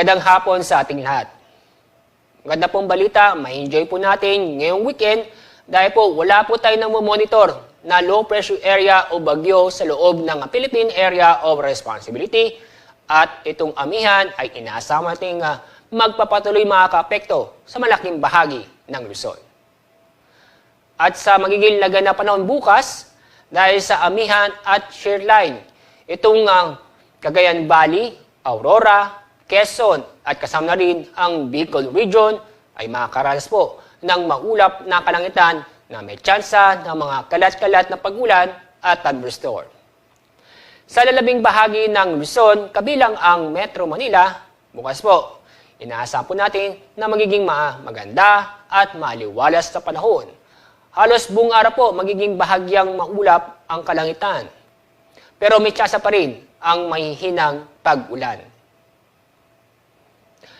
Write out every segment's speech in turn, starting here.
Magandang hapon sa ating lahat. Maganda pong balita, ma-enjoy po natin ngayong weekend dahil po wala po tayo nang monitor na low pressure area o bagyo sa loob ng Philippine Area of Responsibility at itong amihan ay inaasama nating magpapatuloy makaka-apekto sa malaking bahagi ng Luzon. At sa magiging laga na panahon bukas, dahil sa amihan at shear line, itong Cagayan Valley, Aurora, Quezon at kasama na rin ang Bicol Region ay makakaranas po ng maulap na kalangitan na may tsansa ng mga kalat-kalat na pagulan at thunderstorm. Sa lalabing bahagi ng Luzon, kabilang ang Metro Manila, bukas po, inaasahan po natin na magiging maganda at maliwalas na panahon. Halos buong araw po magiging bahagyang maulap ang kalangitan. Pero may tsansa pa rin ang mahihinang pag-ulan.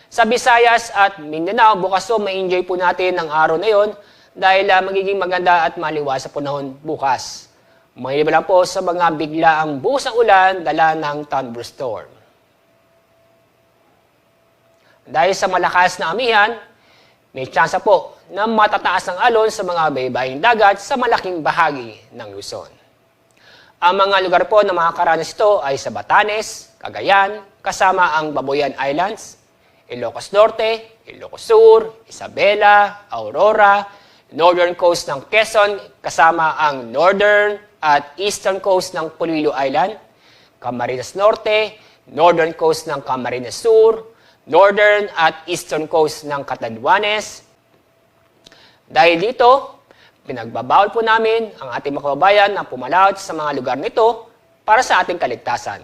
Sa Visayas at Mindanao, bukas po ma-enjoy po natin ang araw na yon dahil magiging maganda at maliwas sa panahon bukas. Maliban lang po sa mga biglaang buhos ng ulan dala ng thunderstorm. Dahil sa malakas na amihan, may tsansa po na matataas ng alon sa mga baybaying dagat sa malaking bahagi ng Luzon. Ang mga lugar po na makakaranas ito ay sa Batanes, Cagayan, kasama ang Babuyan Islands, Ilocos Norte, Ilocos Sur, Isabela, Aurora, northern coast ng Quezon, kasama ang northern at eastern coast ng Polillo Island, Camarines Norte, northern coast ng Camarines Sur, northern at eastern coast ng Catanduanes. Dahil dito, pinagbabawal po namin ang ating mga kababayan na pumalawat sa mga lugar nito para sa ating kaligtasan.